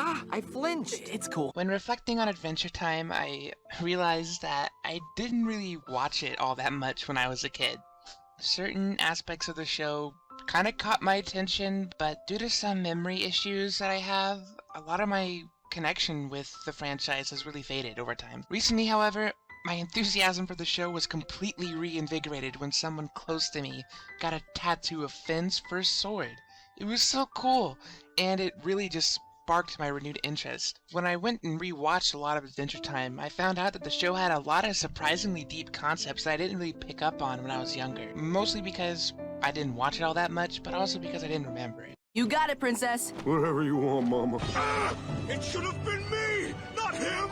I flinched. It's cool. When reflecting on Adventure Time, I realized that I didn't really watch it all that much when I was a kid. Certain aspects of the show kind of caught my attention, but due to some memory issues that I have, a lot of my connection with the franchise has really faded over time. Recently, however, my enthusiasm for the show was completely reinvigorated when someone close to me got a tattoo of Finn's first sword. It was so cool, and it really just sparked my renewed interest. When I went and rewatched a lot of Adventure Time, I found out that the show had a lot of surprisingly deep concepts that I didn't really pick up on when I was younger. Mostly because I didn't watch it all that much, but also because I didn't remember it. You got it, princess. Whatever you want, Mama. It should have been me, not him!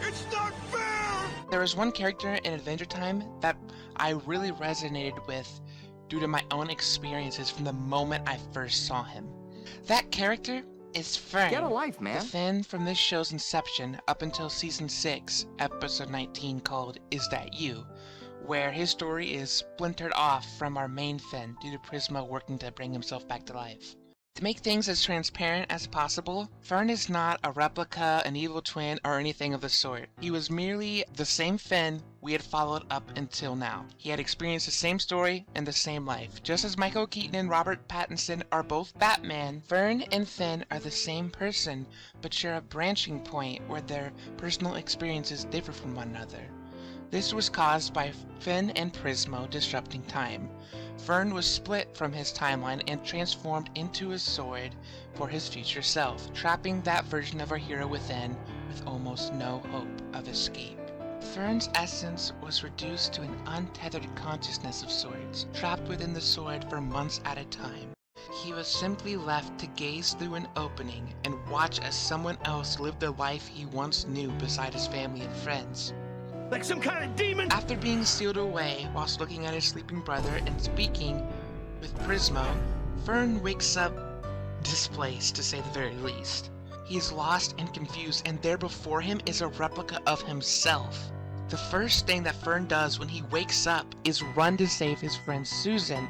It's not fair! There was one character in Adventure Time that I really resonated with due to my own experiences from the moment I first saw him. That character is Fern. Get a life, man. The Finn from this show's inception up until season 6, episode 19 called Is That You?, where his story is splintered off from our main Finn due to Prisma working to bring himself back to life. To make things as transparent as possible, Fern is not a replica, an evil twin, or anything of the sort. He was merely the same Finn we had followed up until now. He had experienced the same story and the same life. Just as Michael Keaton and Robert Pattinson are both Batman, Fern and Finn are the same person, but share a branching point where their personal experiences differ from one another. This was caused by Finn and Prismo disrupting time. Fern was split from his timeline and transformed into a sword for his future self, trapping that version of our hero within with almost no hope of escape. Fern's essence was reduced to an untethered consciousness of swords, trapped within the sword for months at a time. He was simply left to gaze through an opening and watch as someone else lived the life he once knew beside his family and friends. Like some kind of demon? After being sealed away whilst looking at his sleeping brother and speaking with Prismo, Fern wakes up displaced, to say the very least. He is lost and confused, and there before him is a replica of himself. The first thing that Fern does when he wakes up is run to save his friend Susan.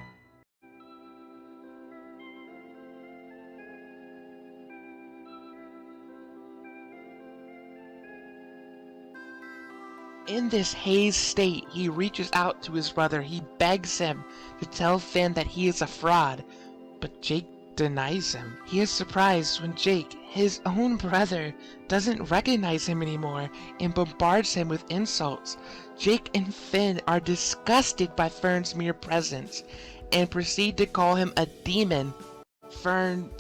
In this hazed state, he reaches out to his brother. He begs him to tell Finn that he is a fraud, but Jake denies him. He is surprised when Jake, his own brother, doesn't recognize him anymore and bombards him with insults. Jake and Finn are disgusted by Fern's mere presence and proceed to call him a demon. Fern,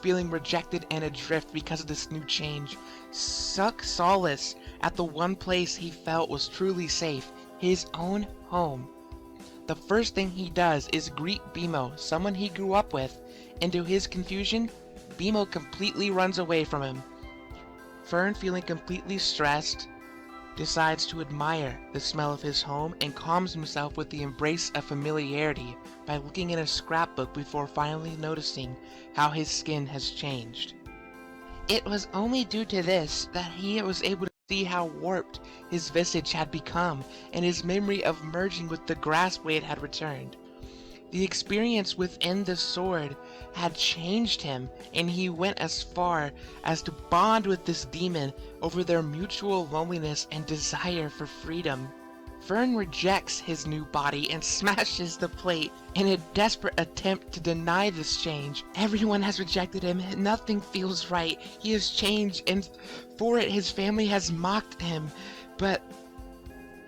feeling rejected and adrift because of this new change, suck solace at the one place he felt was truly safe, his own home. The first thing he does is greet Bimo, someone he grew up with, and to his confusion, Bimo completely runs away from him. Fern, feeling completely stressed, decides to admire the smell of his home and calms himself with the embrace of familiarity by looking in a scrapbook before finally noticing how his skin has changed. It was only due to this that he was able to see how warped his visage had become and his memory of merging with the grass blade had returned. The experience within the sword had changed him, and he went as far as to bond with this demon over their mutual loneliness and desire for freedom. Fern rejects his new body and smashes the plate in a desperate attempt to deny this change. Everyone has rejected him, nothing feels right, he has changed, and for it his family has mocked him. But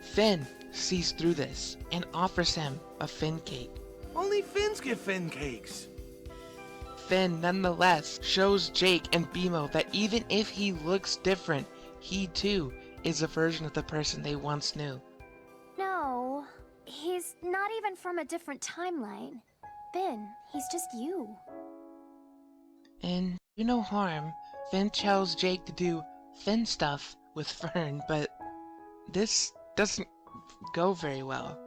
Finn sees through this and offers him a Finn cake. Only Finns get Finn cakes. Finn nonetheless shows Jake and Bimo that even if he looks different, he too is a version of the person they once knew. No, he's not even from a different timeline. Finn, he's just you. And do no harm, Finn tells Jake to do Finn stuff with Fern, but this doesn't go very well.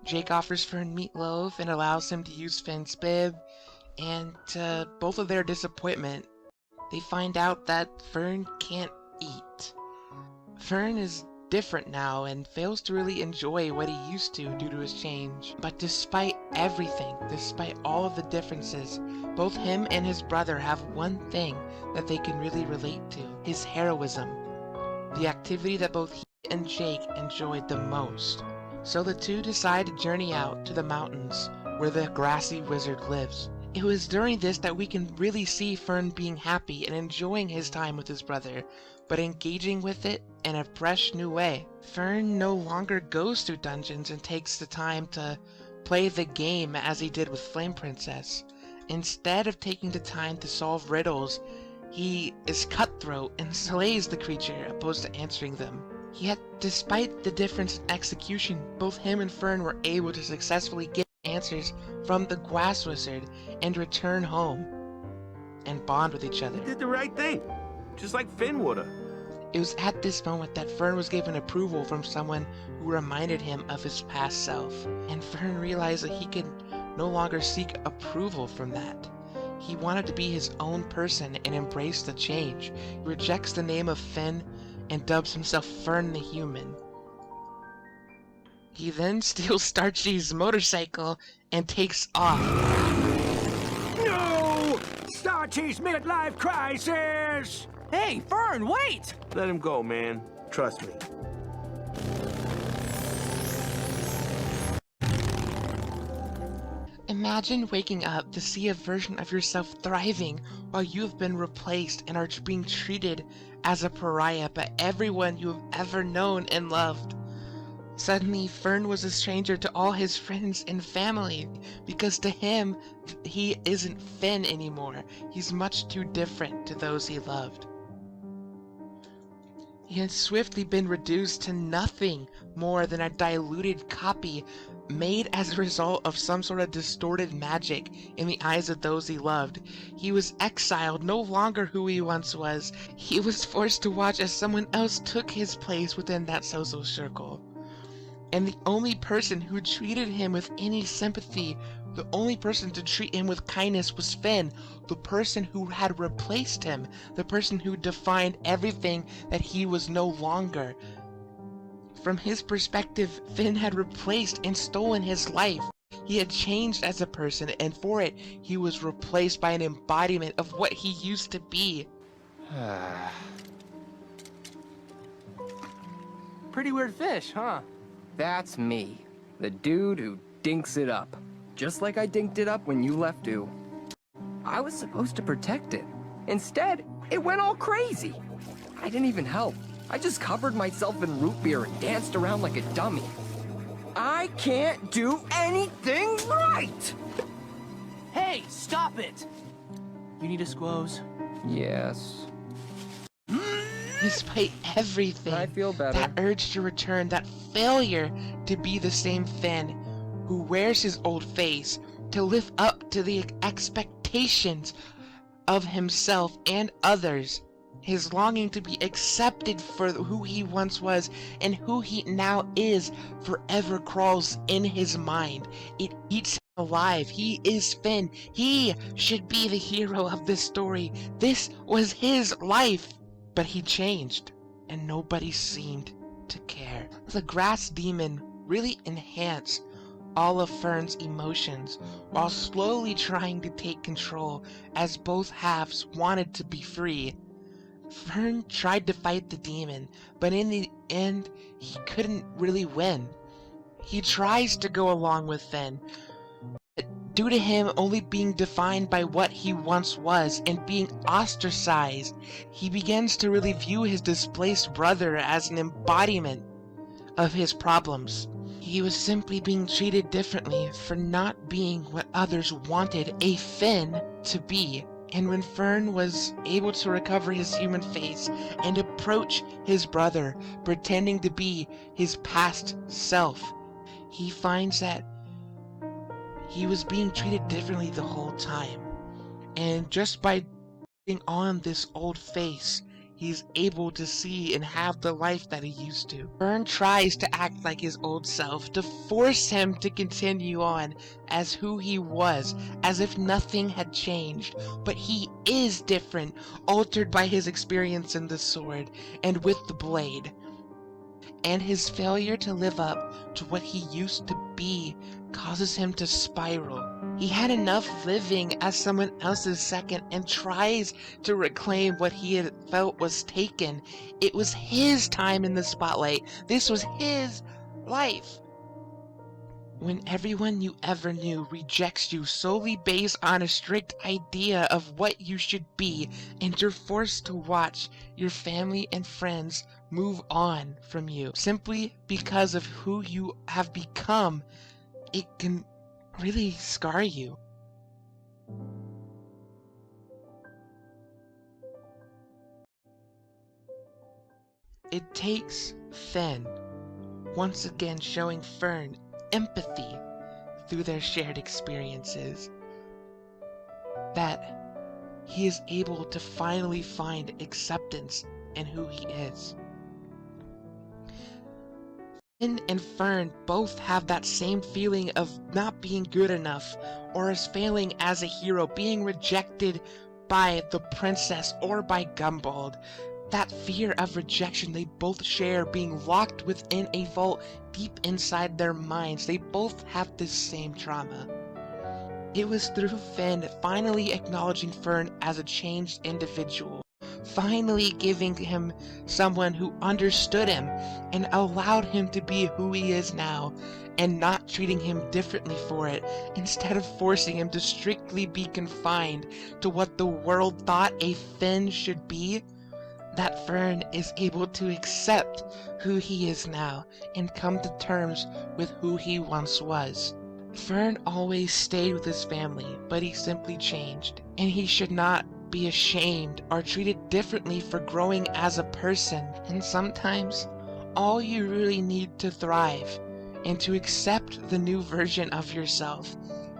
Jake offers Fern meatloaf and allows him to use Finn's bib, and to both of their disappointment, they find out that Fern can't eat. Fern is different now and fails to really enjoy what he used to due to his change. But despite everything, despite all of the differences, both him and his brother have one thing that they can really relate to: his heroism, the activity that both he and Jake enjoyed the most. So the two decide to journey out to the mountains where the grassy wizard lives. It was during this that we can really see Fern being happy and enjoying his time with his brother, but engaging with it in a fresh new way. Fern no longer goes through dungeons and takes the time to play the game as he did with Flame Princess. Instead of taking the time to solve riddles, he is cutthroat and slays the creature opposed to answering them. Yet, despite the difference in execution, both him and Fern were able to successfully get answers from the Grass Wizard and return home and bond with each other. You did the right thing, just like Finn would've. It was at this moment that Fern was given approval from someone who reminded him of his past self, and Fern realized that he could no longer seek approval from that. He wanted to be his own person and embrace the change. He rejects the name of Finn and dubs himself Fern the Human. He then steals Starchy's motorcycle and takes off. No! Starchy's midlife crisis! Hey, Fern, wait! Let him go, man. Trust me. Imagine waking up to see a version of yourself thriving while you've been replaced and are being treated as a pariah by everyone you have ever known and loved. Suddenly, Fern was a stranger to all his friends and family, because to him, he isn't Finn anymore. He's much too different to those he loved. He had swiftly been reduced to nothing more than a diluted copy made as a result of some sort of distorted magic in the eyes of those he loved. He was exiled, no longer who he once was. He was forced to watch as someone else took his place within that social circle. And the only person who treated him with any sympathy, the only person to treat him with kindness was Finn, the person who had replaced him, the person who defined everything that he was no longer. From his perspective, Finn had replaced and stolen his life. He had changed as a person, and for it, he was replaced by an embodiment of what he used to be. Pretty weird fish, huh? That's me, the dude who dinks it up. Just like I dinked it up when you left, too. I was supposed to protect it. Instead, it went all crazy. I didn't even help. I just covered myself in root beer and danced around like a dummy. I can't do anything right! Hey, stop it! You need a squoze? Yes. Despite everything, I feel better. that urge to return, that failure to be the same Finn, who wears his old face, to live up to the expectations of himself and others, his longing to be accepted for who he once was and who he now is forever crawls in his mind. It eats him alive. He is Finn. He should be the hero of this story. This was his life. But he changed, and nobody seemed to care. The grass demon really enhanced all of Fern's emotions while slowly trying to take control as both halves wanted to be free. Fern tried to fight the demon, but in the end, he couldn't really win. He tries to go along with Finn, but due to him only being defined by what he once was and being ostracized, he begins to really view his displaced brother as an embodiment of his problems. He was simply being treated differently for not being what others wanted a Finn to be. And when Fern was able to recover his human face and approach his brother, pretending to be his past self, he finds that he was being treated differently the whole time. And just by putting on this old face, he's able to see and have the life that he used to. Fern tries to act like his old self, to force him to continue on as who he was, as if nothing had changed. But he is different, altered by his experience in the sword and with the blade. and his failure to live up to what he used to be causes him to spiral. He had enough living as someone else's second and tries to reclaim what he had felt was taken. It was his time in the spotlight. This was his life. When everyone you ever knew rejects you solely based on a strict idea of what you should be, and you're forced to watch your family and friends move on from you simply because of who you have become, it can really scar you. It takes Fern once again showing Fern empathy through their shared experiences that he is able to finally find acceptance in who he is. Finn and Fern both have that same feeling of not being good enough, or as failing as a hero, being rejected by the princess or by Gumball. That fear of rejection they both share, being locked within a vault deep inside their minds. They both have this same trauma. It was through Finn finally acknowledging Fern as a changed individual, finally giving him someone who understood him and allowed him to be who he is now, and not treating him differently for it, instead of forcing him to strictly be confined to what the world thought a Finn should be. That Fern is able to accept who he is now and come to terms with who he once was. Fern always stayed with his family, but he simply changed, and he should not be ashamed or treated differently for growing as a person. And sometimes, all you really need to thrive and to accept the new version of yourself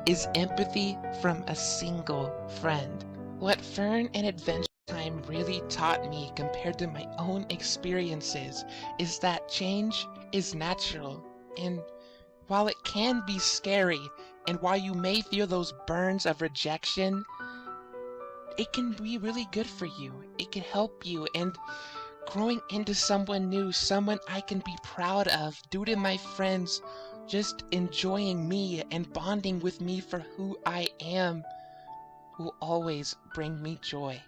is empathy from a single friend. What Fern and Adventure Time really taught me, compared to my own experiences, is that change is natural, and while it can be scary, and while you may feel those burns of rejection, it can be really good for you. It can help you, and growing into someone new, someone I can be proud of due to my friends just enjoying me and bonding with me for who I am, will always bring me joy.